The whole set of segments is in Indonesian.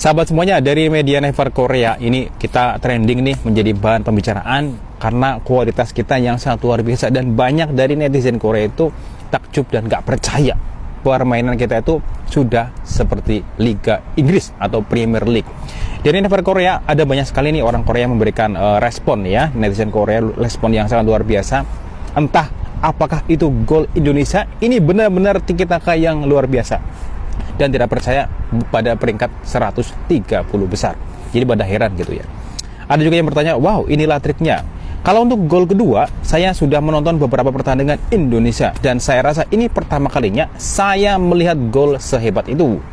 Sahabat semuanya, dari media Never Korea ini kita trending nih, menjadi bahan pembicaraan karena kualitas kita yang sangat luar biasa, dan banyak dari netizen Korea itu takjub dan gak percaya permainan kita itu sudah seperti Liga Inggris atau Premier League. Dari Never Korea ada banyak sekali nih orang Korea memberikan respon ya, netizen Korea respon yang sangat luar biasa. Entah apakah itu gol Indonesia ini benar-benar tiki-taka yang luar biasa dan tidak percaya pada peringkat 130 besar. Jadi pada heran gitu ya. Ada juga yang bertanya, wow, inilah triknya. Kalau untuk gol kedua, saya sudah menonton beberapa pertandingan Indonesia dan saya rasa ini pertama kalinya saya melihat gol sehebat itu.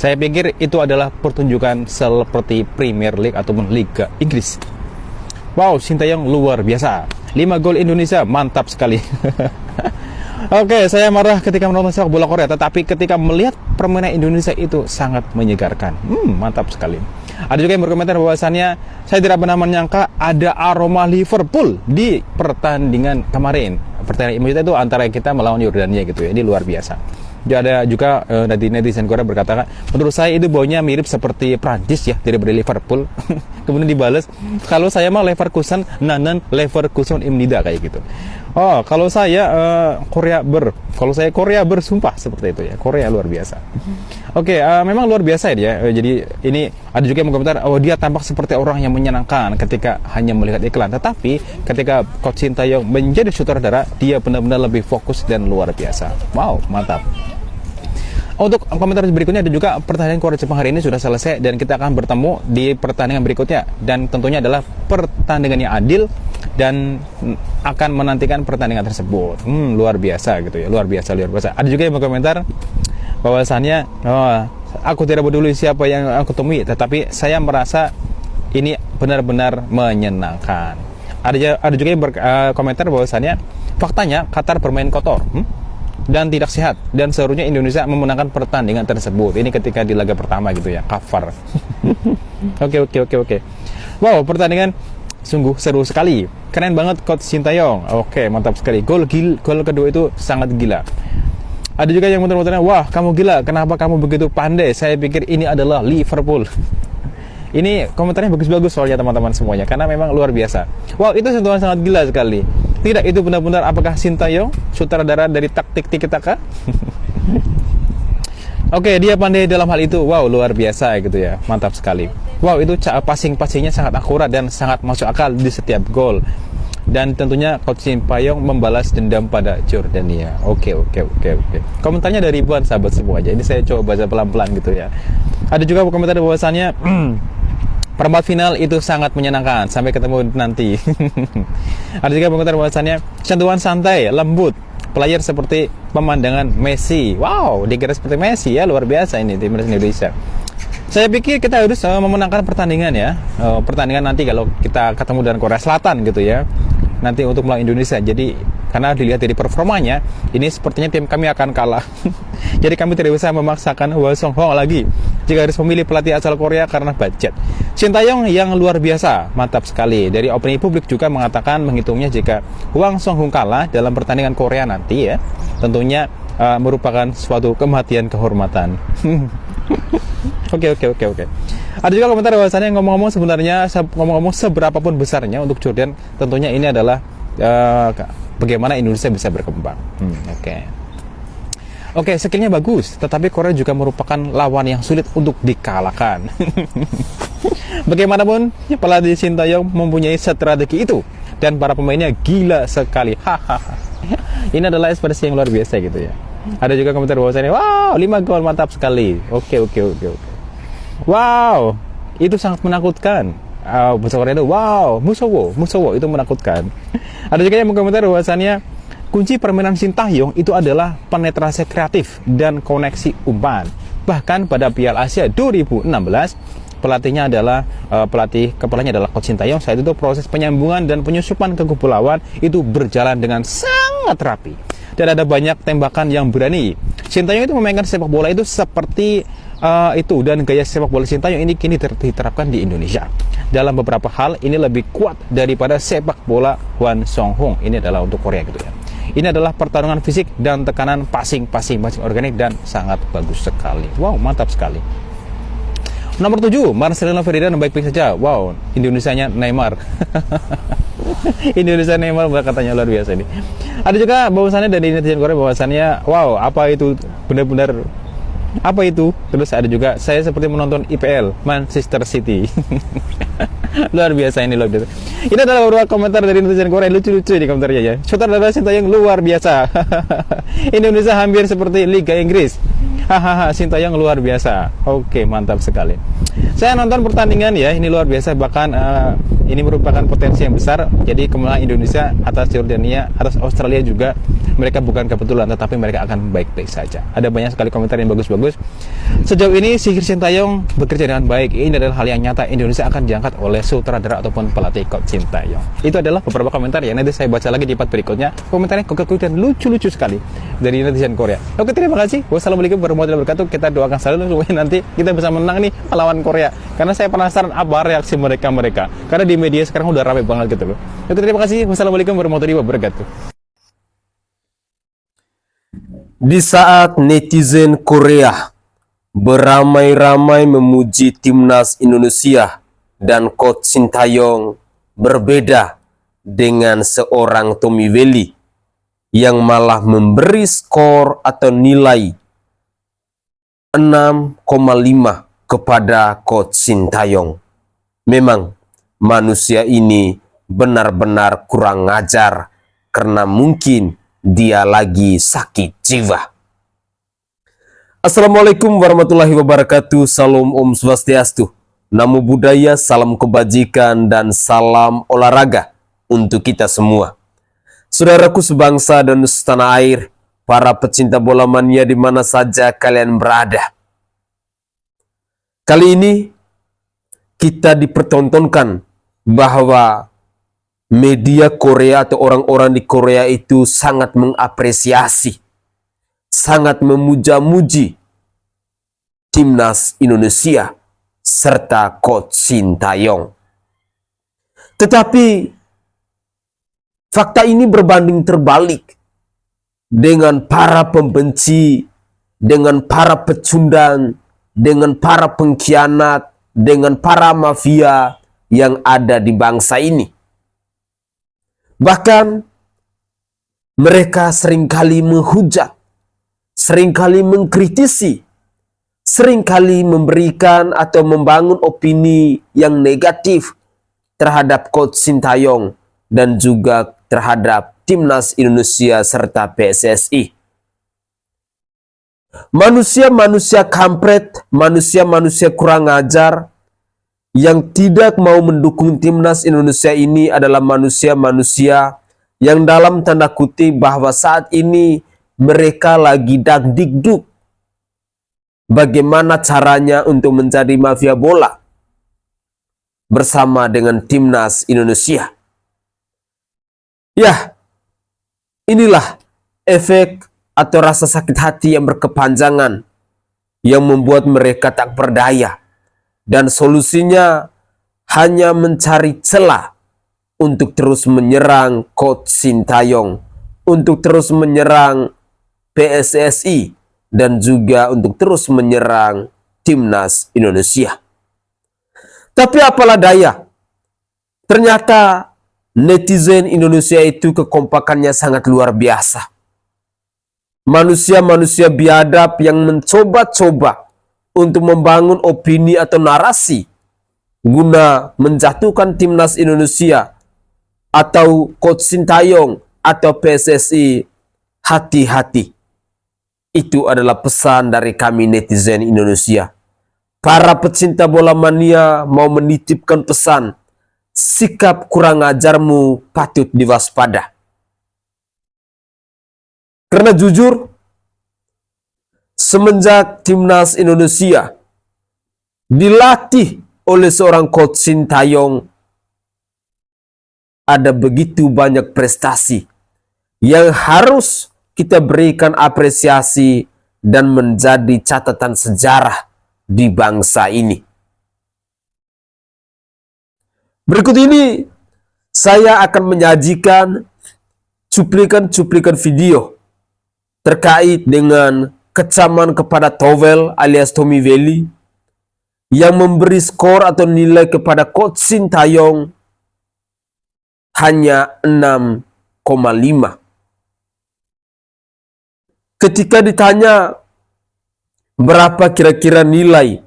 Saya pikir itu adalah pertunjukan seperti Premier League ataupun Liga Inggris. Wow, Sintayong luar biasa. 5 gol Indonesia, mantap sekali. Oke, saya marah ketika menonton sepak bola Korea, tetapi ketika melihat permainan Indonesia itu sangat menyegarkan. Mantap sekali. Ada juga yang berkomentar bahwasannya saya tidak pernah menyangka ada aroma Liverpool di pertandingan kemarin. Pertandingan itu antara kita melawan Yordania gitu ya. Ini luar biasa. Ada juga netizen Korea berkata, menurut saya itu baunya mirip seperti Prancis ya, daripada Liverpool. Kemudian dibalas, kalau saya mah Leverkusen, nanan Leverkusen imnida, kayak gitu. Oh, kalau saya Korea bersumpah seperti itu ya. Korea luar biasa. Oke, memang luar biasa ya. Jadi ini ada juga yang berkomentar, oh dia tampak seperti orang yang menyenangkan ketika hanya melihat iklan. Tetapi ketika Coach Sintayong menjadi sutradara, dia benar-benar lebih fokus dan luar biasa. Wow, mantap. Untuk komentar berikutnya ada juga pertandingan Korea Jepang hari ini sudah selesai dan kita akan bertemu di pertandingan berikutnya, dan tentunya adalah pertandingan yang adil dan akan menantikan pertandingan tersebut. Luar biasa gitu ya, luar biasa. Ada juga yang berkomentar bahwasannya, aku tidak peduli siapa yang aku temui, tetapi saya merasa ini benar-benar menyenangkan. Ada juga yang berkomentar bahwasannya faktanya Qatar bermain kotor dan tidak sehat, dan seharusnya Indonesia memenangkan pertandingan tersebut. Ini ketika di laga pertama gitu ya, kafar. Oke. Wow, pertandingan sungguh seru sekali. Keren banget Coach Sintayong. Oke, mantap sekali. Gol kedua itu sangat gila. Ada juga yang muter-muternya, wah kamu gila, kenapa kamu begitu pandai? Saya pikir ini adalah Liverpool. Ini komentarnya bagus-bagus soalnya teman-teman semuanya, karena memang luar biasa. Wow, itu sentuhan sangat gila sekali. Tidak, itu benar-benar apakah Sintayong sutradara dari taktik tiki-taka? Oke, dia pandai dalam hal itu. Wow, luar biasa gitu ya. Mantap sekali. Wow, itu passing-passingnya sangat akurat dan sangat masuk akal di setiap gol. Dan tentunya Coach Sintayong membalas dendam pada Jordania. Oke. Komentarnya dari ribuan sahabat semua aja. Ini saya coba baca pelan-pelan gitu ya. Ada juga komentar bahwasannya perempat final itu sangat menyenangkan. Sampai ketemu nanti. Ada juga komentar bahwasannya sentuhan santai, lembut, player seperti pemandangan Messi. Wow, dikira seperti Messi ya, luar biasa ini timnas Indonesia. Saya pikir kita harus memenangkan pertandingan ya. Pertandingan nanti kalau kita ketemu dengan Korea Selatan gitu ya. Nanti untuk melawan Indonesia. Jadi karena dilihat dari performanya, ini sepertinya tim kami akan kalah. Jadi kami tidak bisa memaksakan Hwang Sung-hong lagi jika harus memilih pelatih asal Korea karena budget. Sintayong yang luar biasa, mantap sekali. Dari opini publik juga mengatakan menghitungnya jika Hwang Sung-hong kalah dalam pertandingan Korea nanti ya, tentunya merupakan suatu kematian kehormatan. Oke. Ada juga komentar bahwasannya ngomong-ngomong seberapapun besarnya untuk Jordan, tentunya ini adalah bagaimana Indonesia bisa berkembang. Oke, skillnya bagus, tetapi Korea juga merupakan lawan yang sulit untuk dikalahkan. Bagaimanapun, pelatih Sintayong mempunyai strategi itu dan para pemainnya gila sekali. Ini adalah ekspresi yang luar biasa gitu ya. Ada juga komentar bahwasannya, wow, 5 gol mantap sekali. Oke. Wow, itu sangat menakutkan. Bahasa Korea itu, wow, musowo itu menakutkan. Ada juga yang mengkomentar bahwasannya kunci permainan Sintayong itu adalah penetrasi kreatif dan koneksi umpan. Bahkan pada Piala Asia 2016, pelatihnya adalah kepalanya adalah Coach Sintayong. Saat itu proses penyambungan dan penyusupan ke kubu lawan itu berjalan dengan sangat rapi. Dan ada banyak tembakan yang berani. Sintayong itu memainkan sepak bola itu seperti itu, dan gaya sepak bola Sintayong ini kini diterapkan di Indonesia. Dalam beberapa hal ini lebih kuat daripada sepak bola Hwang Sung-hong. Ini adalah untuk Korea gitu ya. Ini adalah pertarungan fisik dan tekanan passing organik dan sangat bagus sekali. Wow, mantap sekali. Nomor 7, Marcelino Ferdinand baik-baik saja. Wow, Indonesianya Neymar. Indonesia Neymar katanya luar biasa ini. Ada juga bahwasannya dari netizen Korea bahwasannya, wow, apa itu benar-benar apa itu? Terus ada juga saya seperti menonton IPL Manchester City. Luar biasa ini, luar biasa. Ini adalah beberapa komentar dari netizen Korea, lucu-lucu di komentarnya ya. Saudara Sintayong luar biasa. Indonesia hampir seperti Liga Inggris. Hahaha, Sintayong luar biasa. Oke, mantap sekali. Saya nonton pertandingan ya, ini luar biasa. Bahkan ini merupakan potensi yang besar. Jadi kemenangan Indonesia atas Jordania, atas Australia juga, mereka bukan kebetulan, tetapi mereka akan baik-baik saja. Ada banyak sekali komentar yang bagus-bagus. Sejauh ini si Sintayong bekerja dengan baik. Ini adalah hal yang nyata. Indonesia akan diangkat oleh sutradara ataupun pelatih Coach Sintayong. Itu adalah beberapa komentar yang nanti saya baca lagi di part berikutnya. Komentarnya kokoh dan lucu-lucu sekali dari netizen Korea. Oke, terima kasih. Wassalamualaikum warahmatullahi wabarakatuh. Kita doakan selalu supaya nanti kita bisa menang nih melawan Korea. Karena saya penasaran apa reaksi mereka. Karena di media sekarang udah rame banget gitu loh. Oke, terima kasih. Wassalamualaikum warahmatullahi wabarakatuh. Di saat netizen Korea beramai-ramai memuji timnas Indonesia dan Coach Sintayong, berbeda dengan seorang Tommy Welly yang malah memberi skor atau nilai 6,5 kepada Coach Sintayong. Memang manusia ini benar-benar kurang ajar karena mungkin dia lagi sakit jiwa. Assalamualaikum warahmatullahi wabarakatuh. Salam Om Swastiastu. Namo Buddhaya, salam kebajikan dan salam olahraga untuk kita semua. Saudaraku sebangsa dan setanah air, para pecinta bola mania di mana saja kalian berada. Kali ini kita dipertontonkan bahwa media Korea atau orang-orang di Korea itu sangat mengapresiasi, sangat memuja-muji timnas Indonesia serta Coach Sintayong. Tetapi fakta ini berbanding terbalik dengan para pembenci, dengan para pecundang, dengan para pengkhianat, dengan para mafia yang ada di bangsa ini. Bahkan mereka seringkali menghujat, seringkali mengkritisi, seringkali memberikan atau membangun opini yang negatif terhadap Coach Sintayong dan juga terhadap timnas Indonesia serta PSSI. Manusia-manusia kampret, manusia-manusia kurang ajar yang tidak mau mendukung timnas Indonesia ini adalah manusia-manusia yang dalam tanda kutip bahwa saat ini mereka lagi dagdikduk bagaimana caranya untuk menjadi mafia bola bersama dengan timnas Indonesia. Ya, inilah efek atau rasa sakit hati yang berkepanjangan yang membuat mereka tak berdaya. Dan solusinya hanya mencari celah untuk terus menyerang Coach Sintayong, untuk terus menyerang PSSI, dan juga untuk terus menyerang timnas Indonesia. Tapi apalah daya, ternyata netizen Indonesia itu kekompakannya sangat luar biasa. Manusia-manusia biadab yang mencoba-coba untuk membangun opini atau narasi guna menjatuhkan timnas Indonesia atau Coach Sintayong atau PSSI, hati-hati. Itu adalah pesan dari kami netizen Indonesia. Para pecinta bola mania mau menitipkan pesan, sikap kurang ajarmu patut diwaspada. Karena jujur, semenjak timnas Indonesia dilatih oleh seorang Coach Sintayong, ada begitu banyak prestasi yang harus kita berikan apresiasi dan menjadi catatan sejarah di bangsa ini. Berikut ini saya akan menyajikan cuplikan-cuplikan video terkait dengan kecaman kepada Towel alias Tommy Welly yang memberi skor atau nilai kepada Coach Sintayong hanya 6,5. Ketika ditanya berapa kira-kira nilai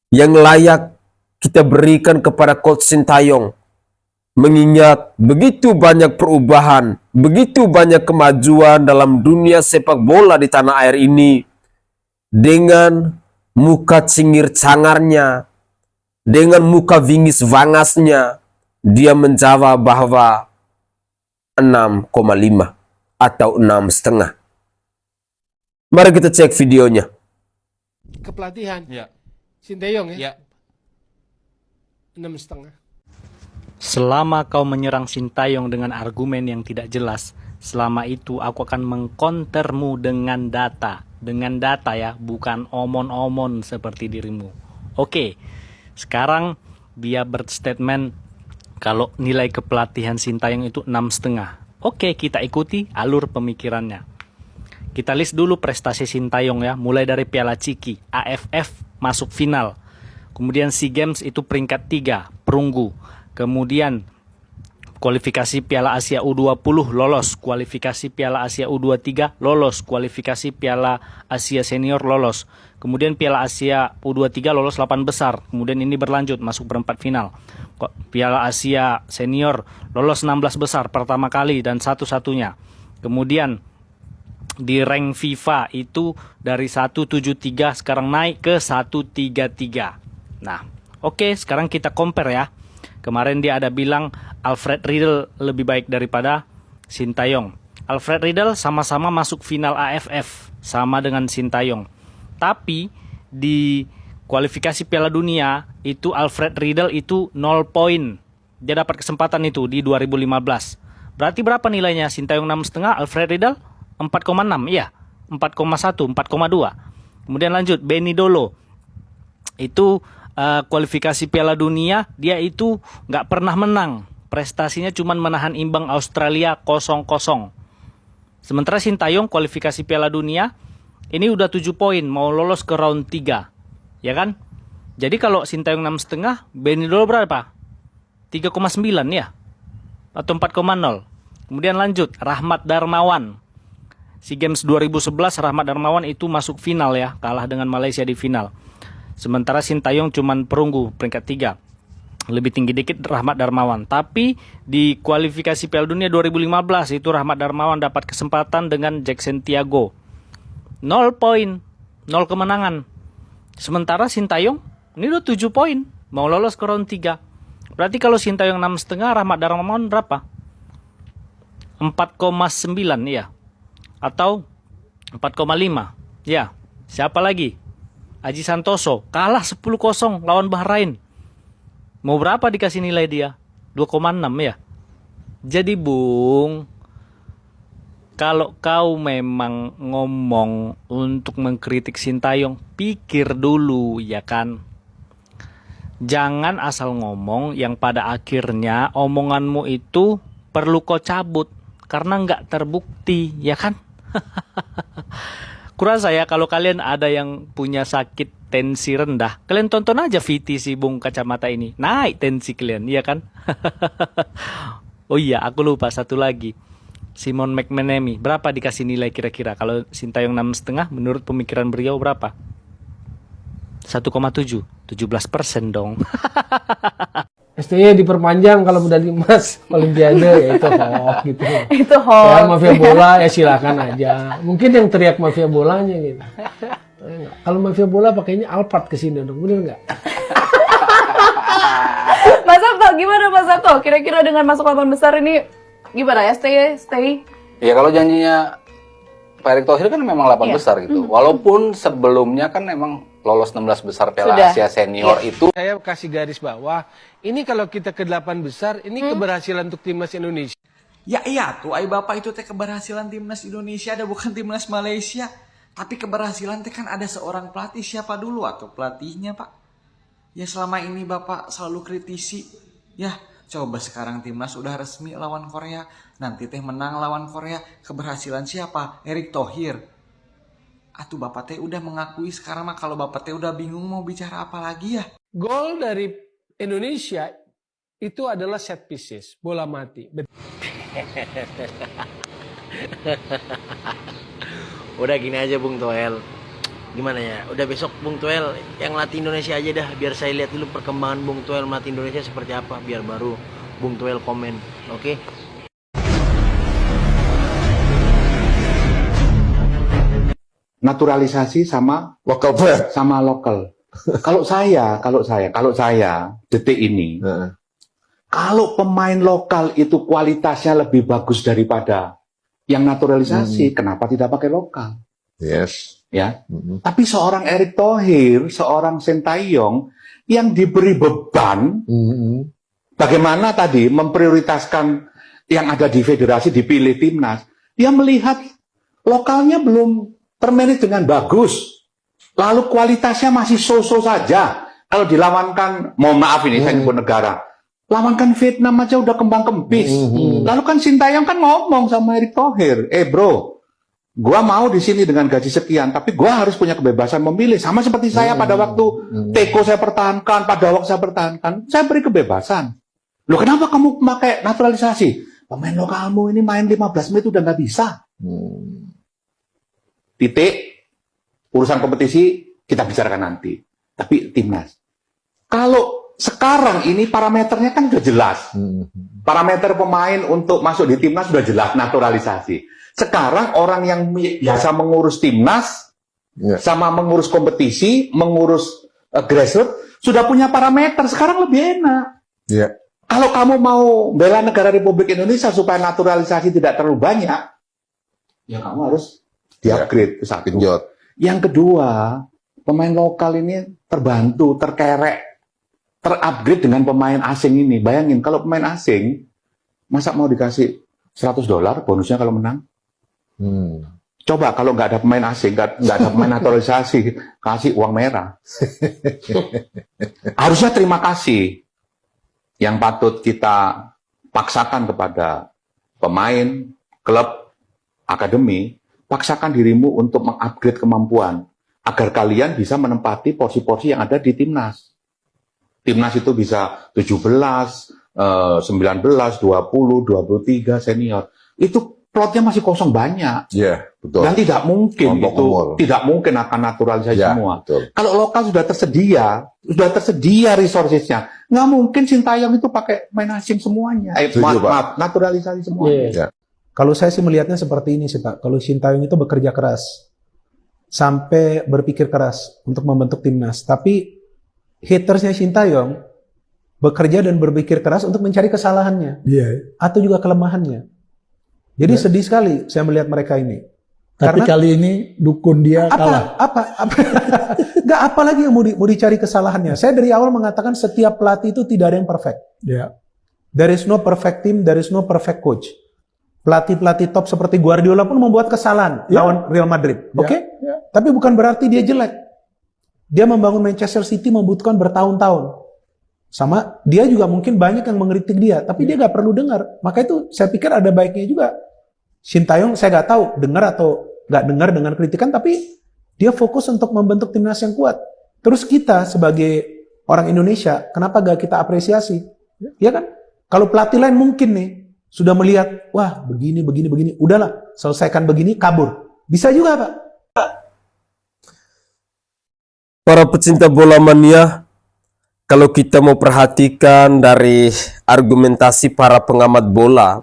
yang layak kita berikan kepada Coach Sintayong, mengingat begitu banyak perubahan, begitu banyak kemajuan dalam dunia sepak bola di tanah air ini, dengan muka cingir cangarnya, dengan muka vingis vangasnya, dia menjawab bahwa 6,5 atau 6,5. Mari kita cek videonya. Kepelatihan Ya. Sintayong Ya. ya, 6,5. Selama kau menyerang Sintayong dengan argumen yang tidak jelas, selama itu aku akan mengkontermu dengan data. Dengan data ya, bukan omon-omon seperti dirimu. Oke, sekarang dia berstatement kalau nilai kepelatihan Sintayong itu 6,5. Oke, kita ikuti alur pemikirannya. Kita list dulu prestasi Sintayong ya, mulai dari Piala Ciki, AFF masuk final. Kemudian SEA Games itu peringkat 3, perunggu. Kemudian kualifikasi Piala Asia U20 lolos, kualifikasi Piala Asia U23 lolos, kualifikasi Piala Asia Senior lolos. Kemudian Piala Asia U23 lolos 8 besar. Kemudian ini berlanjut masuk berempat final. Piala Asia Senior lolos 16 besar pertama kali dan satu-satunya. Kemudian di rank FIFA itu dari 173 sekarang naik ke 133. Nah, oke, sekarang kita compare ya. Kemarin dia ada bilang Alfred Riedel lebih baik daripada Sintayong. Alfred Riedel sama-sama masuk final AFF sama dengan Sintayong. Tapi di kualifikasi Piala Dunia itu Alfred Riedel itu 0 poin. Dia dapat kesempatan itu di 2015. Berarti berapa nilainya? Sintayong 6,5, Alfred Riedel 4,6, iya, 4,1, 4,2. Kemudian lanjut, Benny Dolo. Itu kualifikasi Piala Dunia, dia itu nggak pernah menang. Prestasinya cuma menahan imbang Australia 0-0. Sementara Sintayong kualifikasi Piala Dunia, ini udah 7 poin, mau lolos ke round 3. Ya kan? Jadi kalau Sintayong 6,5, Benny Dolo berapa? 3,9 ya? Atau 4,0. Kemudian lanjut, Rahmat Darmawan. SEA Games 2011 Rahmat Darmawan itu masuk final ya, kalah dengan Malaysia di final. Sementara Sintayong cuman perunggu peringkat 3. Lebih tinggi dikit Rahmat Darmawan. Tapi di kualifikasi Piala Dunia 2015 itu Rahmat Darmawan dapat kesempatan dengan Jackson Tiago. 0 poin, 0 kemenangan. Sementara Sintayong ini udah 7 poin, mau lolos ke round 3. Berarti kalau Sintayong 6,5, Rahmat Darmawan berapa? 4,9 ya. Atau 4,5. Ya, siapa lagi? Aji Santoso kalah 10-0 lawan Bahrain. Mau berapa dikasih nilai dia? 2,6 ya. Jadi Bung, kalau kau memang ngomong untuk mengkritik Sintayong, pikir dulu ya kan. Jangan asal ngomong yang pada akhirnya omonganmu itu perlu kau cabut karena nggak terbukti ya kan. Kurasa ya kalau kalian ada yang punya sakit tensi rendah, kalian tonton aja VT si Bung Kacamata ini, naik tensi kalian, iya kan? Oh iya, aku lupa satu lagi, Simon McManamy, berapa dikasih nilai kira-kira? Kalau Sintayong 6,5, menurut pemikiran beliau berapa? 1,7, 17% dong. STY diperpanjang kalau medali emas Olimpiade ya itu hoax gitu. Itu hoax. Ya mafia bola ya silakan aja. Mungkin yang teriak mafia bolanya gitu. Kalau mafia bola pakainya Alphard ke sini dong, bener nggak? Mas Sabto, gimana Mas Sabto? Kira-kira dengan masuk 8 besar ini gimana ya? Stay? Ya kalau janjinya Pak Erick Thohir kan memang 8 besar gitu. Walaupun sebelumnya kan memang lolos 16 besar Piala Sudah. Asia Senior itu. Saya kasih garis bawah, ini kalau kita ke 8 besar, ini keberhasilan untuk timnas Indonesia. Ya iya tuh, ay bapak itu teh keberhasilan timnas Indonesia ada bukan timnas Malaysia. Tapi keberhasilan teh kan ada seorang pelatih, siapa dulu atau pelatihnya pak? Ya selama ini bapak selalu kritisi. Ya coba sekarang timnas udah resmi lawan Korea. Nanti teh menang lawan Korea. Keberhasilan siapa? Erick Thohir. Atuh Bapak teh udah mengakui sekarang mah, kalau Bapak teh udah bingung mau bicara apa lagi ya. Gol dari Indonesia itu adalah set pieces, bola mati. Udah gini aja Bung Toel. Gimana ya? Udah besok Bung Toel yang latih Indonesia aja dah. Biar saya lihat dulu perkembangan Bung Toel melatih Indonesia seperti apa. Biar baru Bung Toel komen. Oke? Naturalisasi sama lokal. Kalau saya detik ini, kalau pemain lokal itu kualitasnya lebih bagus daripada yang naturalisasi, kenapa tidak pakai lokal? Yes. Ya. Tapi seorang Erick Thohir, seorang Sintayong yang diberi beban, bagaimana tadi memprioritaskan yang ada di federasi, dipilih timnas, dia melihat lokalnya belum termanage dengan bagus, lalu kualitasnya masih so-so saja. Kalau dilawankan, mohon maaf ini saya nyebut negara, lawankan Vietnam aja udah kembang kempis. Lalu kan Sintayong kan ngomong sama Erick Thohir, bro, gua mau di sini dengan gaji sekian, tapi gua harus punya kebebasan memilih. Sama seperti saya pada waktu Teko saya pertahankan, pada waktu saya pertahankan, saya beri kebebasan. Loh kenapa kamu pakai naturalisasi? Pemain lokalmu ini main 15 menit udah nggak bisa. Titik, urusan kompetisi kita bicarakan nanti. Tapi timnas. Kalau sekarang ini parameternya kan sudah jelas. Parameter pemain untuk masuk di timnas sudah jelas, naturalisasi. Sekarang orang yang biasa mengurus timnas, sama mengurus kompetisi, mengurus grassroots, sudah punya parameter. Sekarang lebih enak. Kalau kamu mau bela negara Republik Indonesia supaya naturalisasi tidak terlalu banyak, ya kamu harus di-upgrade ke satu. Yang kedua, pemain lokal ini terbantu, terkerek, terupgrade dengan pemain asing ini. Bayangin, kalau pemain asing, masa mau dikasih $100 bonusnya kalau menang? Coba kalau nggak ada pemain asing, nggak ada pemain naturalisasi, kasih uang merah. Harusnya terima kasih. Yang patut kita paksakan kepada pemain, klub, akademi, paksakan dirimu untuk mengupgrade kemampuan agar kalian bisa menempati porsi-porsi yang ada di timnas. Timnas itu bisa 17, 19, 20, 23 senior. Itu plotnya masih kosong banyak. Betul. Dan tidak mungkin tidak mungkin akan naturalisasi semua. Betul. Kalau lokal sudah tersedia resourcesnya, nggak mungkin Sintayong itu pakai main asing semuanya. Maaf, naturalisasi semuanya. Kalau saya sih melihatnya seperti ini sih Pak. Kalau Sintayong itu bekerja keras, sampai berpikir keras untuk membentuk timnas. Tapi hatersnya Sintayong bekerja dan berpikir keras untuk mencari kesalahannya, atau juga kelemahannya. Jadi sedih sekali saya melihat mereka ini. Tapi karena kali ini dukun dia kalah. Nggak apa lagi yang mau dicari kesalahannya. Saya dari awal mengatakan setiap pelatih itu tidak ada yang perfect. There is no perfect team, there is no perfect coach. Pelatih-pelatih top seperti Guardiola pun membuat kesalahan lawan Real Madrid. Tapi bukan berarti dia jelek. Dia membangun Manchester City membutuhkan bertahun-tahun. Sama dia juga mungkin banyak yang mengkritik dia, tapi dia nggak perlu dengar. Maka itu saya pikir ada baiknya juga. Sintayong saya nggak tahu dengar atau nggak dengar dengan kritikan, tapi dia fokus untuk membentuk timnas yang kuat. Terus kita sebagai orang Indonesia, kenapa gak kita apresiasi? Ya kan? Kalau pelatih lain mungkin nih sudah melihat, wah begini, udahlah selesaikan begini, kabur. Bisa juga Pak. Para pecinta bola mania, kalau kita mau perhatikan dari argumentasi para pengamat bola,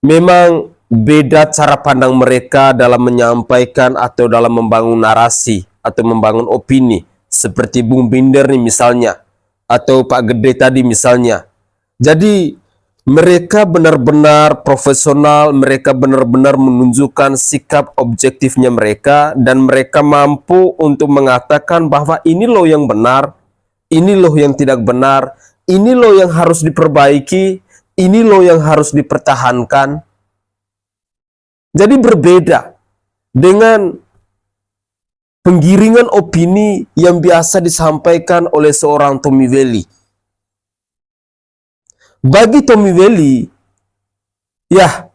memang beda cara pandang mereka dalam menyampaikan atau dalam membangun narasi atau membangun opini. Seperti Bung Binder nih misalnya, atau Pak Gede tadi misalnya. Jadi mereka benar-benar profesional, mereka benar-benar menunjukkan sikap objektifnya mereka, dan mereka mampu untuk mengatakan bahwa ini loh yang benar, ini loh yang tidak benar, ini loh yang harus diperbaiki, ini loh yang harus dipertahankan. Jadi berbeda dengan penggiringan opini yang biasa disampaikan oleh seorang Tommy Welly. Bagi Tommy Welly, ya,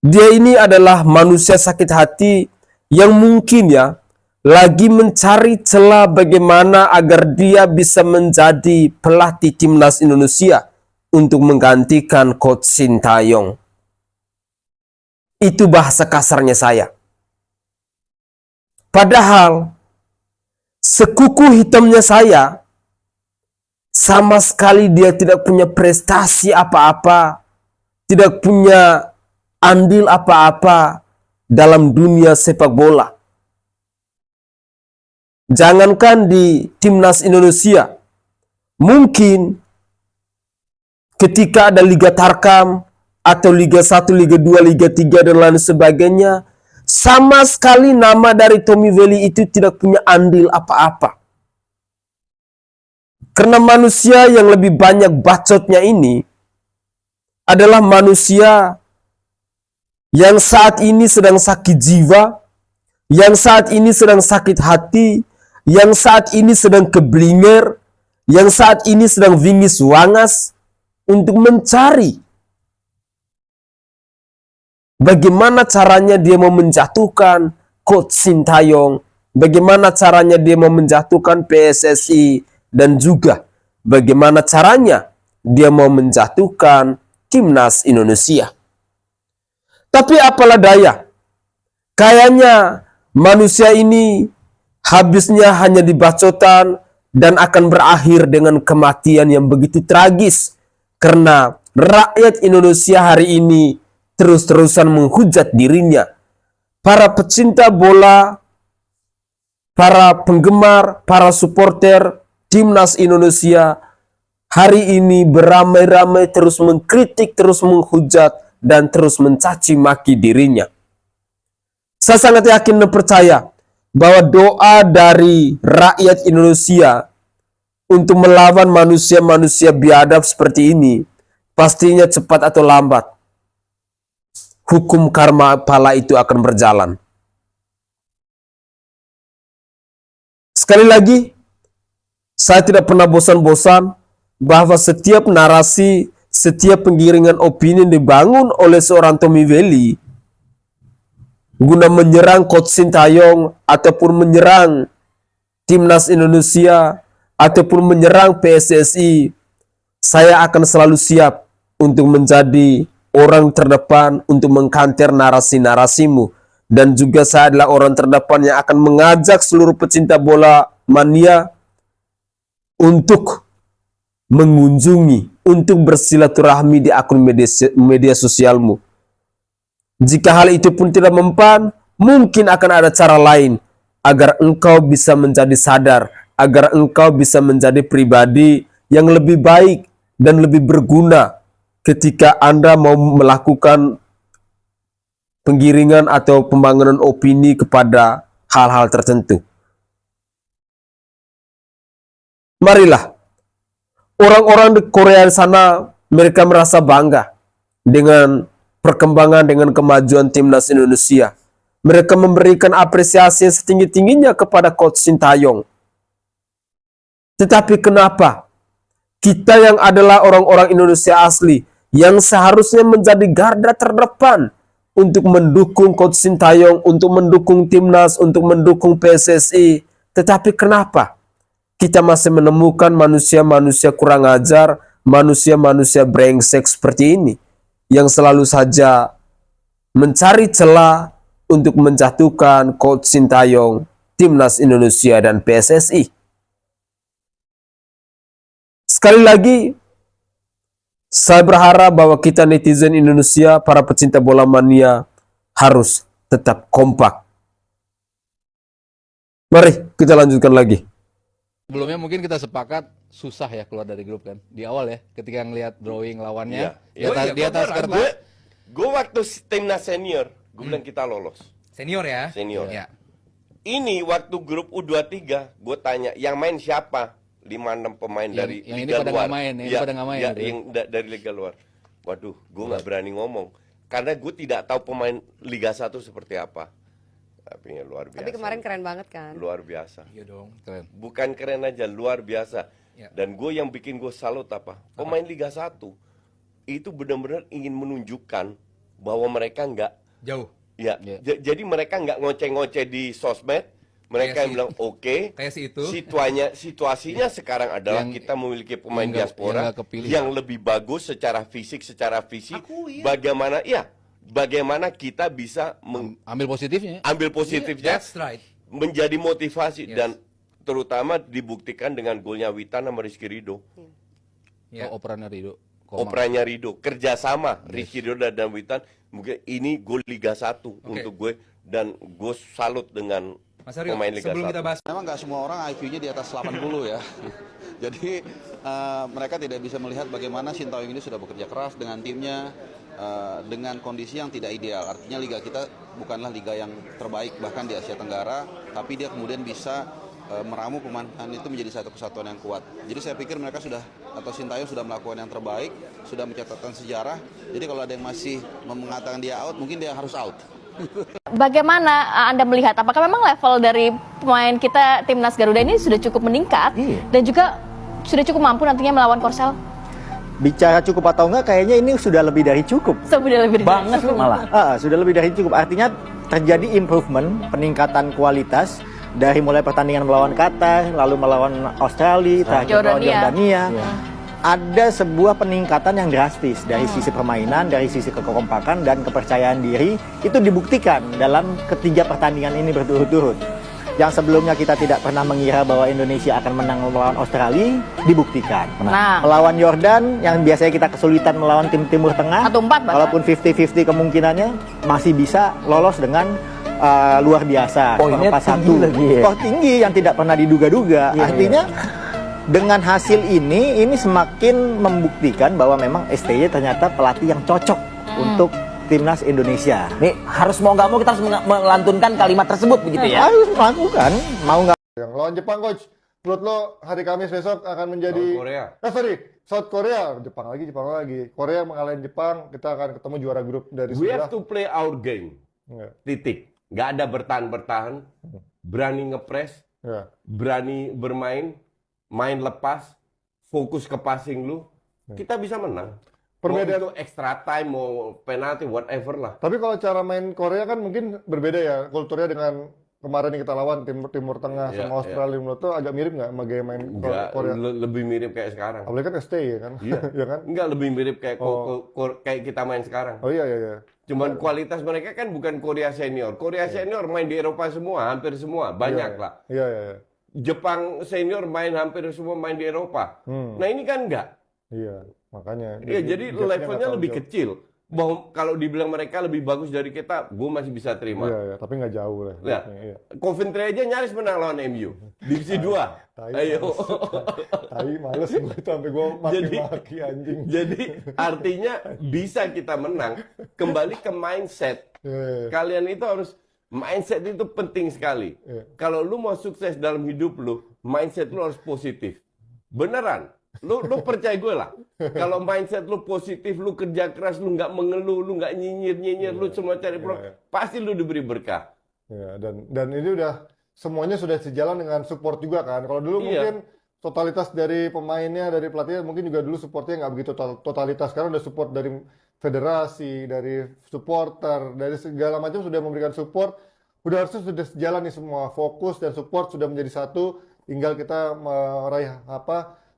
dia ini adalah manusia sakit hati yang mungkin ya lagi mencari celah bagaimana agar dia bisa menjadi pelatih timnas Indonesia untuk menggantikan Coach Sintayong. Itu bahasa kasarnya saya. Padahal sekuku hitamnya saya sama sekali dia tidak punya prestasi apa-apa, tidak punya andil apa-apa dalam dunia sepak bola. Jangankan di timnas Indonesia, mungkin ketika ada Liga Tarkam atau Liga 1, Liga 2, Liga 3 dan lain sebagainya, sama sekali nama dari Tommy Welly itu tidak punya andil apa-apa. Karena manusia yang lebih banyak bacotnya ini adalah manusia yang saat ini sedang sakit jiwa, yang saat ini sedang sakit hati, yang saat ini sedang keblinger, yang saat ini sedang vingis wangas untuk mencari bagaimana caranya dia mau menjatuhkan Coach Sintayong, bagaimana caranya dia mau menjatuhkan PSSI, dan juga bagaimana caranya dia mau menjatuhkan timnas Indonesia. Tapi apalah daya, kayaknya manusia ini habisnya hanya di bacotan dan akan berakhir dengan kematian yang begitu tragis karena rakyat Indonesia hari ini terus-terusan menghujat dirinya. Para pecinta bola, para penggemar, para supporter timnas Indonesia hari ini beramai-ramai terus mengkritik, terus menghujat, dan terus mencaci maki dirinya. Saya sangat yakin dan percaya bahwa doa dari rakyat Indonesia untuk melawan manusia-manusia biadab seperti ini pastinya cepat atau lambat hukum karma pala itu akan berjalan. Sekali lagi, saya tidak pernah bosan-bosan bahwa setiap narasi, setiap penggiringan opini dibangun oleh seorang Tommy Welly guna menyerang Coach Sintayong ataupun menyerang timnas Indonesia ataupun menyerang PSSI, saya akan selalu siap untuk menjadi orang terdepan untuk mengkanter narasi-narasimu, dan juga saya adalah orang terdepan yang akan mengajak seluruh pecinta bola mania untuk mengunjungi, untuk bersilaturahmi di akun media sosialmu. Jika hal itu pun tidak mempan, mungkin akan ada cara lain agar engkau bisa menjadi sadar, agar engkau bisa menjadi pribadi yang lebih baik dan lebih berguna ketika Anda mau melakukan penggiringan atau pembangunan opini kepada hal-hal tertentu. Marilah, orang-orang di Korea sana, mereka merasa bangga dengan perkembangan, dengan kemajuan timnas Indonesia. Mereka memberikan apresiasi yang setinggi-tingginya kepada Coach Sintayong. Tetapi kenapa kita yang adalah orang-orang Indonesia asli, yang seharusnya menjadi garda terdepan untuk mendukung Coach Sintayong, untuk mendukung timnas, untuk mendukung PSSI, tetapi kenapa kita masih menemukan manusia-manusia kurang ajar, manusia-manusia brengsek seperti ini, yang selalu saja mencari celah untuk menjatuhkan Coach Sintayong, timnas Indonesia, dan PSSI. Sekali lagi, saya berharap bahwa kita netizen Indonesia, para pecinta bola mania, harus tetap kompak. Mari kita lanjutkan lagi. Sebelumnya mungkin kita sepakat susah ya keluar dari grup kan di awal ya, ketika ngelihat drawing lawannya di atas kertas. Gue waktu timnas senior, gue bilang kita lolos. Senior ya. Senior. Ya. Ini waktu grup U23, gue tanya yang main siapa? 5-6 pemain dari yang liga ini pada luar. nggak main, yang ini pada nggak main. Ya, Gitu. yang dari liga luar. Waduh, gue nggak berani ngomong karena gue tidak tahu pemain Liga 1 seperti apa. Tapi luar biasa. Tapi kemarin keren banget kan? Luar biasa. Iya dong, keren. Bukan keren aja, luar biasa. Ya. Dan gue yang bikin gue salut apa? Pemain Liga 1 itu benar-benar ingin menunjukkan bahwa mereka nggak jauh. Ya, jadi mereka nggak ngoceh-ngoceh di sosmed. Mereka yang bilang oke. Kayak si itu. Situasinya sekarang adalah kita memiliki pemain diaspora yang lebih bagus secara fisik, bagaimana kita bisa Ambil positifnya. That's right. Menjadi motivasi dan terutama dibuktikan dengan golnya Witan sama Rizky Ridho. Operannya Ridho. Operannya Ridho, kerjasama Rizky Ridho dan Witan. Mungkin ini gol Liga 1 untuk gue, dan gue salut dengan Mas Aryo, pemain Liga 1. Memang nggak semua orang IQ-nya di atas 80 ya. Jadi mereka tidak bisa melihat bagaimana Sintayong ini sudah bekerja keras dengan timnya, dengan kondisi yang tidak ideal. Artinya liga kita bukanlah liga yang terbaik bahkan di Asia Tenggara, tapi dia kemudian bisa meramu pemain itu menjadi satu kesatuan yang kuat. Jadi saya pikir mereka Sintayong sudah melakukan yang terbaik, sudah mencatatkan sejarah. Jadi kalau ada yang masih mengatakan dia out, mungkin dia harus out. Bagaimana Anda melihat, apakah memang level dari pemain kita timnas Garuda ini sudah cukup meningkat dan juga sudah cukup mampu nantinya melawan Korsel? Bicara cukup atau enggak, kayaknya ini sudah lebih dari cukup. Sudah lebih dari banget cukup. malah. Sudah lebih dari cukup. Artinya terjadi improvement, peningkatan kualitas dari mulai pertandingan melawan Qatar, lalu melawan Australia, terakhir melawan Jordania. Ada sebuah peningkatan yang drastis dari sisi permainan, dari sisi kekompakan dan kepercayaan diri. Itu dibuktikan dalam ketiga pertandingan ini berturut-turut. Yang sebelumnya kita tidak pernah mengira bahwa Indonesia akan menang melawan Australia, dibuktikan. Melawan Jordan, yang biasanya kita kesulitan melawan tim Timur Tengah, walaupun 50-50 kemungkinannya, masih bisa lolos dengan luar biasa. Poinnya tinggi lagi ya. Skor tinggi yang tidak pernah diduga-duga. Artinya dengan hasil ini semakin membuktikan bahwa memang STY ternyata pelatih yang cocok untuk timnas Indonesia. Nih harus mau nggak mau kita harus melantunkan kalimat tersebut begitu ya. Harus melakukan, mau nggak. Yang lawan Jepang, coach. Menurut lo hari Kamis besok akan menjadi South Korea. Jepang lagi. Korea mengalahin Jepang, kita akan ketemu juara grup dari We sebelah. have to play our game. Titik. Nggak ada bertahan-bertahan. Berani ngepres. Berani bermain. Main lepas, fokus ke passing lu, kita bisa menang. Perbedaan mau itu extra time, mau penalti, whatever lah. Tapi kalau cara main Korea kan mungkin berbeda ya, kulturnya dengan kemarin yang kita lawan Timur Tengah sama Australia. Menurut lo agak mirip nggak sama gaya main Korea? Lebih mirip kayak sekarang. Apalagi kan ST ya kan? Iya. Ya kan? Enggak, lebih mirip kayak kayak kita main sekarang. Oh iya. Cuman kualitas mereka kan bukan Korea senior. Korea senior main di Eropa semua, hampir semua, banyak lah. Iya. Jepang senior hampir semua main di Eropa. Nah ini kan enggak. Iya, makanya. Iya, jadi levelnya lebih kecil. Bahwa kalau dibilang mereka lebih bagus dari kita, gue masih bisa terima. Iya, tapi nggak jauh lah. Nah, Coventry aja nyaris menang lawan MU. Divisi 2. Ayo. Tapi males gue itu sampai gue maki-maki anjing. Jadi artinya bisa kita menang. Kembali ke mindset. Kalian itu harus, mindset itu penting sekali. Kalau lu mau sukses dalam hidup lu, mindset lu harus positif. Beneran. Lu percaya gue lah. Kalau mindset lu positif, lu kerja keras, lu nggak mengeluh, lu nggak nyinyir, lu semua cari problem, pasti lu diberi berkah. Ya, dan ini udah semuanya sudah sejalan dengan support juga kan. Kalau dulu mungkin totalitas dari pemainnya, dari pelatihnya mungkin juga dulu supportnya nggak begitu totalitas. Sekarang udah support dari federasi, dari supporter, dari segala macam sudah memberikan support. Harusnya sudah sejalan nih semua, fokus dan support sudah menjadi satu. Tinggal kita meraih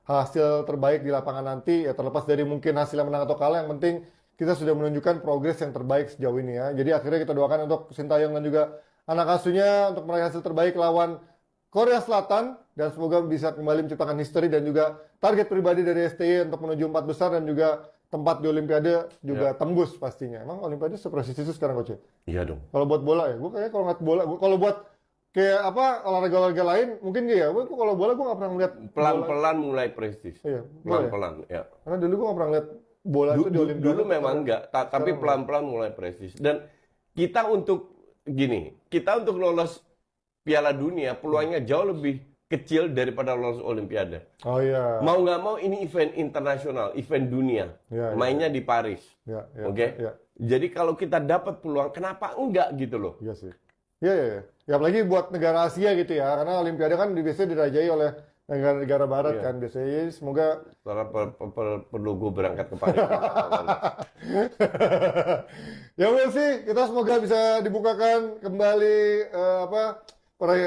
hasil terbaik di lapangan nanti, ya terlepas dari mungkin hasilnya menang atau kalah, yang penting kita sudah menunjukkan progres yang terbaik sejauh ini ya. Jadi akhirnya kita doakan untuk Sintayong dan juga anak asuhnya untuk meraih hasil terbaik lawan Korea Selatan, dan semoga bisa kembali menciptakan history dan juga target pribadi dari STY untuk menuju 4 besar dan juga tempat di Olimpiade juga tembus pastinya. Emang Olimpiade sepresisi itu sekarang, Coach? Iya dong. Kalau buat bola ya, gue kayaknya kalau ngeliat bola, kalau buat kayak olahraga-olahraga lain mungkin ya. Gue kalau bola gue nggak pernah ngeliat pelan-pelan mulai prestis. Iya, pelan-pelan ya. Karena dulu gue nggak pernah ngeliat bola itu di Olimpiade. Dulu memang enggak, tapi pelan-pelan mulai prestis. Dan kita untuk lolos Piala Dunia peluangnya jauh lebih kecil daripada lolos Olimpiade. Oh iya. Mau nggak mau ini event internasional, event dunia. Mainnya di Paris. Oke. Jadi kalau kita dapat peluang, kenapa enggak gitu loh? Iya sih. Iya. Ya apalagi buat negara Asia gitu ya, karena Olimpiade kan biasanya dirajai oleh negara barat kan biasanya. Semoga perlu gue berangkat ke Paris. Ya we'll see, kita semoga bisa dibukakan kembali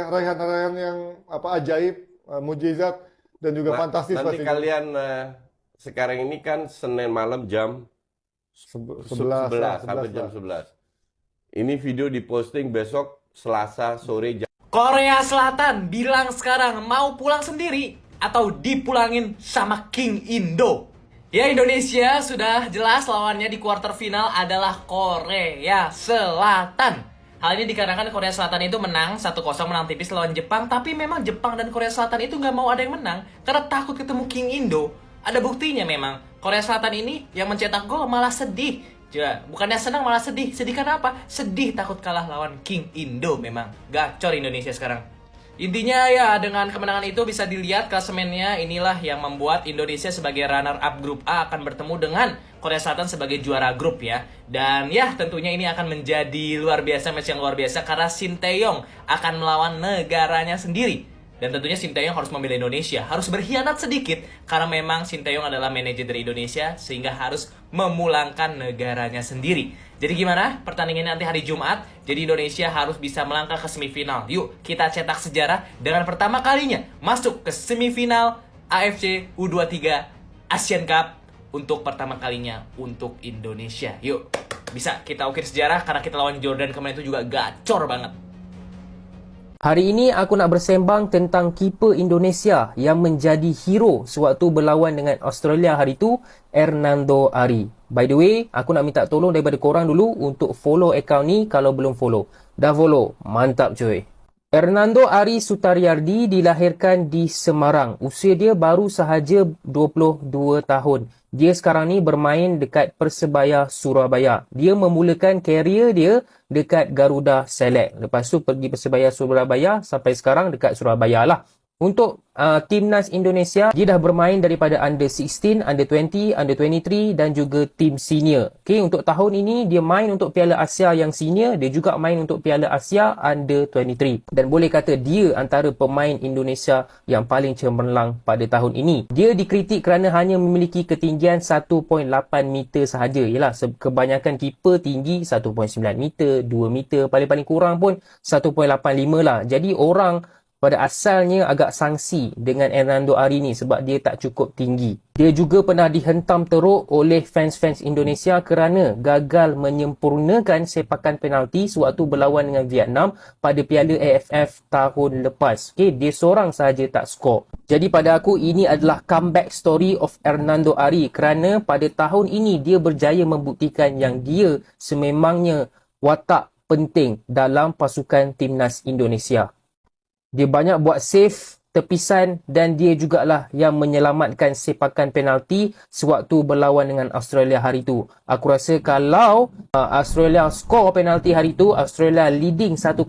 raihan-raihan yang ajaib, mujizat dan juga fantastis. Nanti kalian sekarang ini kan Senin malam jam 11 sampai jam 11. Ini video diposting besok Selasa sore jam. Korea Selatan bilang sekarang mau pulang sendiri atau dipulangin sama King Indo. Ya, Indonesia sudah jelas lawannya di kuarter final adalah Korea Selatan. Hal ini dikarenakan Korea Selatan itu menang 1-0, menang tipis lawan Jepang. Tapi memang Jepang dan Korea Selatan itu nggak mau ada yang menang karena takut ketemu King Indo. Ada buktinya memang. Korea Selatan ini yang mencetak gol malah sedih. Bukannya senang malah sedih. Sedih karena apa? Sedih takut kalah lawan King Indo memang. Gacor Indonesia sekarang. Intinya ya dengan kemenangan itu bisa dilihat klasemennya inilah yang membuat Indonesia sebagai runner up grup A akan bertemu dengan Korea Selatan sebagai juara grup ya. Dan ya tentunya ini akan menjadi luar biasa, match yang luar biasa karena Shin Tae-yong akan melawan negaranya sendiri. Dan tentunya Shin Tae-yong harus membela Indonesia, harus berkhianat sedikit karena memang Shin Tae-yong adalah manajer dari Indonesia sehingga harus memulangkan negaranya sendiri. Jadi gimana pertandingannya nanti hari Jumat? Jadi Indonesia harus bisa melangkah ke semifinal. Yuk kita cetak sejarah dengan pertama kalinya masuk ke semifinal AFC U23 Asian Cup untuk pertama kalinya untuk Indonesia. Yuk bisa kita ukir sejarah karena kita lawan Jordan kemarin itu juga gacor banget. Hari ini aku nak bersembang tentang kiper Indonesia yang menjadi hero sewaktu berlawan dengan Australia hari itu, Hernando Ari. By the way, aku nak minta tolong daripada korang dulu untuk follow account ni kalau belum follow. Dah follow? Mantap cuy. Hernando Ari Sutariardi dilahirkan di Semarang. Usia dia baru sahaja 22 tahun. Dia sekarang ni bermain dekat Persebaya Surabaya. Dia memulakan karier dia dekat Garuda Select. Lepas tu pergi Persebaya Surabaya sampai sekarang dekat Surabaya lah. Untuk timnas Indonesia, dia dah bermain daripada under 16, under 20, under 23 dan juga tim senior. Okay, untuk tahun ini dia main untuk Piala Asia yang senior, dia juga main untuk Piala Asia under 23. Dan boleh kata dia antara pemain Indonesia yang paling cemerlang pada tahun ini. Dia dikritik kerana hanya memiliki ketinggian 1.8 meter sahaja. Yalah, kebanyakan keeper tinggi 1.9 meter, 2 meter, paling-paling kurang pun 1.85 lah. Jadi orang pada asalnya agak sangsi dengan Hernando Ari ni sebab dia tak cukup tinggi. Dia juga pernah dihentam teruk oleh fans-fans Indonesia kerana gagal menyempurnakan sepakan penalti sewaktu berlawan dengan Vietnam pada Piala AFF tahun lepas. Okay, dia seorang sahaja tak skor. Jadi pada aku ini adalah comeback story of Hernando Ari kerana pada tahun ini dia berjaya membuktikan yang dia sememangnya watak penting dalam pasukan timnas Indonesia. Dia banyak buat save, tepisan dan dia jugalah yang menyelamatkan sepakan penalti sewaktu berlawan dengan Australia hari itu. Aku rasa kalau Australia skor penalti hari itu, Australia leading 1-0,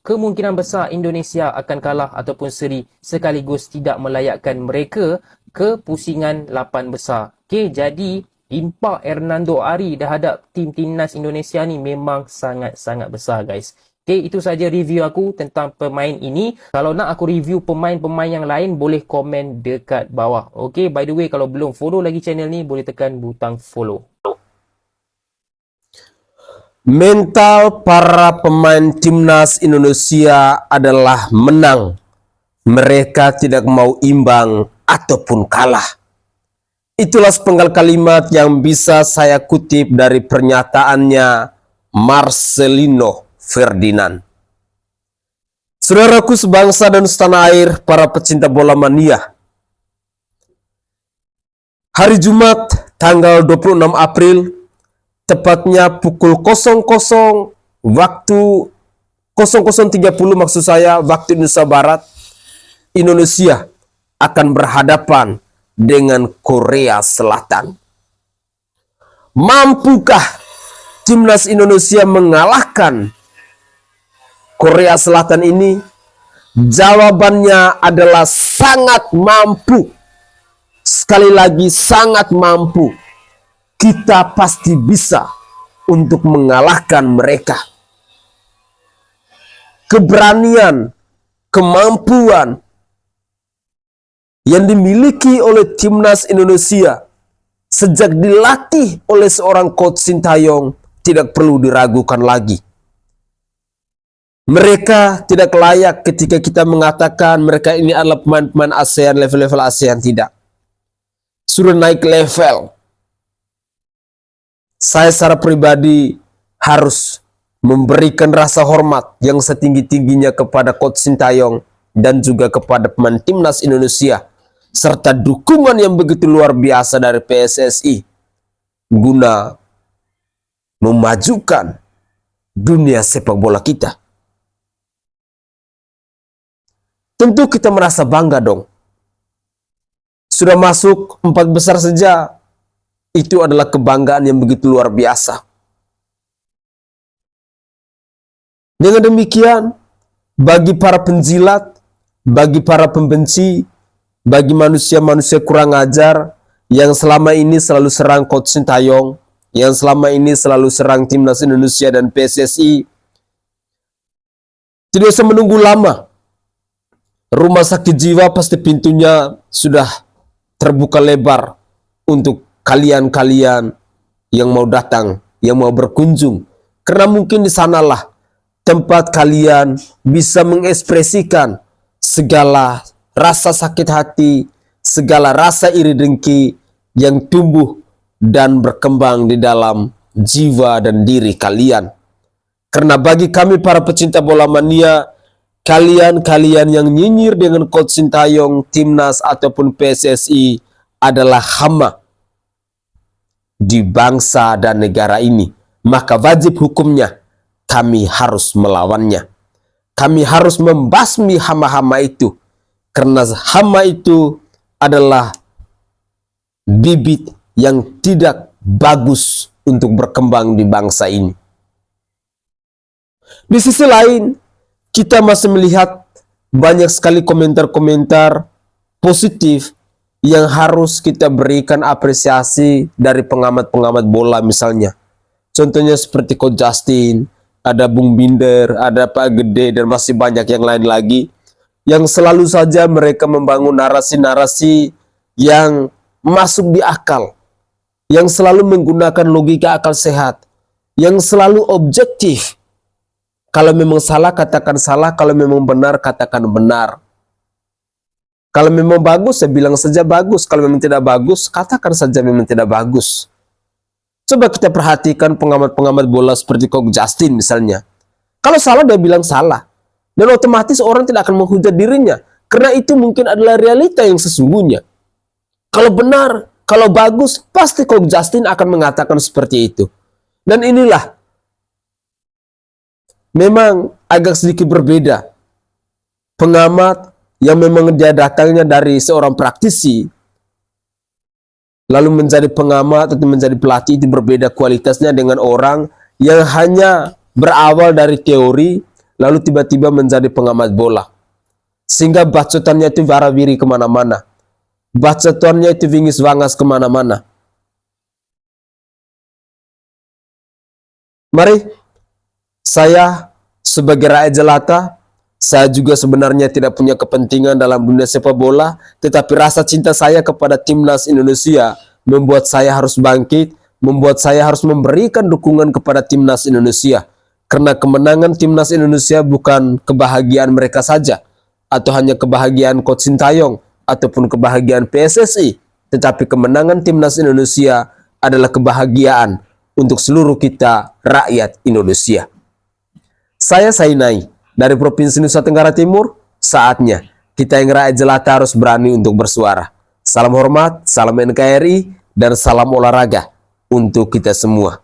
kemungkinan besar Indonesia akan kalah ataupun seri sekaligus tidak melayakkan mereka ke pusingan 8 besar. Okay, jadi impak Hernando Ari terhadap timnas Indonesia ni memang sangat-sangat besar guys. Okay, itu saja review aku tentang pemain ini. Kalau nak aku review pemain-pemain yang lain, boleh komen dekat bawah. Okay, by the way, kalau belum follow lagi channel ni, boleh tekan butang follow. Mental para pemain timnas Indonesia adalah menang. Mereka tidak mau imbang ataupun kalah. Itulah sepenggal kalimat yang bisa saya kutip dari pernyataannya Marcelino Ferdinand. Saudaraku sebangsa dan setanah air, para pecinta bola mania. Hari Jumat tanggal 26 April, tepatnya pukul 00 waktu 00.30 maksud saya, waktu Indonesia Barat, Indonesia akan berhadapan dengan Korea Selatan. Mampukah timnas Indonesia mengalahkan Korea Selatan ini? Jawabannya adalah sangat mampu. Sekali lagi sangat mampu. Kita pasti bisa untuk mengalahkan mereka. Keberanian, kemampuan, yang dimiliki oleh timnas Indonesia sejak dilatih oleh seorang coach Sintayong tidak perlu diragukan lagi. Mereka tidak layak ketika kita mengatakan mereka ini adalah pemain-pemain ASEAN, level-level ASEAN. Tidak. Sudah naik level. Saya secara pribadi harus memberikan rasa hormat yang setinggi-tingginya kepada Coach Sintayong dan juga kepada pemain timnas Indonesia, serta dukungan yang begitu luar biasa dari PSSI guna memajukan dunia sepak bola kita. Tentu kita merasa bangga dong. Sudah masuk 4 besar saja, itu adalah kebanggaan yang begitu luar biasa. Dengan demikian, bagi para penjilat, bagi para pembenci, bagi manusia-manusia kurang ajar yang selama ini selalu serang Coach Sintayong, yang selama ini selalu serang timnas Indonesia dan PSSI, tidak usah menunggu lama. Rumah sakit jiwa pasti pintunya sudah terbuka lebar untuk kalian-kalian yang mau datang, yang mau berkunjung. Karena mungkin di sanalah tempat kalian bisa mengekspresikan segala rasa sakit hati, segala rasa iri dengki yang tumbuh dan berkembang di dalam jiwa dan diri kalian. Karena bagi kami para pecinta bola mania, kalian-kalian yang nyinyir dengan Coach Sintayong, timnas ataupun PSSI adalah hama di bangsa dan negara ini. Maka wajib hukumnya kami harus melawannya. Kami harus membasmi hama-hama itu. Karena hama itu adalah bibit yang tidak bagus untuk berkembang di bangsa ini. Di sisi lain, kita masih melihat banyak sekali komentar-komentar positif yang harus kita berikan apresiasi dari pengamat-pengamat bola misalnya. Contohnya seperti Coach Justin, ada Bung Binder, ada Pak Gede, dan masih banyak yang lain lagi. Yang selalu saja mereka membangun narasi-narasi yang masuk di akal. Yang selalu menggunakan logika akal sehat. Yang selalu objektif. Kalau memang salah, katakan salah. Kalau memang benar, katakan benar. Kalau memang bagus, saya bilang saja bagus. Kalau memang tidak bagus, katakan saja memang tidak bagus. Coba kita perhatikan pengamat-pengamat bola seperti Coach Justin misalnya. Kalau salah, dia bilang salah. Dan otomatis orang tidak akan menghujat dirinya. Karena itu mungkin adalah realita yang sesungguhnya. Kalau benar, kalau bagus, pasti Coach Justin akan mengatakan seperti itu. Dan inilah memang agak sedikit berbeda. Pengamat yang memang dia datangnya dari seorang praktisi, lalu menjadi pengamat atau menjadi pelatih, itu berbeda kualitasnya dengan orang yang hanya berawal dari teori, lalu tiba-tiba menjadi pengamat bola. Sehingga bacotannya itu warawiri kemana-mana. Bacotannya itu wingis wangas kemana-mana. Mari, saya sebagai rakyat jelata, saya juga sebenarnya tidak punya kepentingan dalam dunia sepak bola, tetapi rasa cinta saya kepada timnas Indonesia membuat saya harus bangkit, membuat saya harus memberikan dukungan kepada timnas Indonesia. Karena kemenangan timnas Indonesia bukan kebahagiaan mereka saja, atau hanya kebahagiaan Coach Sintayong, ataupun kebahagiaan PSSI, tetapi kemenangan timnas Indonesia adalah kebahagiaan untuk seluruh kita rakyat Indonesia. Saya Sainai dari Provinsi Nusa Tenggara Timur. Saatnya kita yang rakyat jelata harus berani untuk bersuara. Salam hormat, salam NKRI, dan salam olahraga untuk kita semua.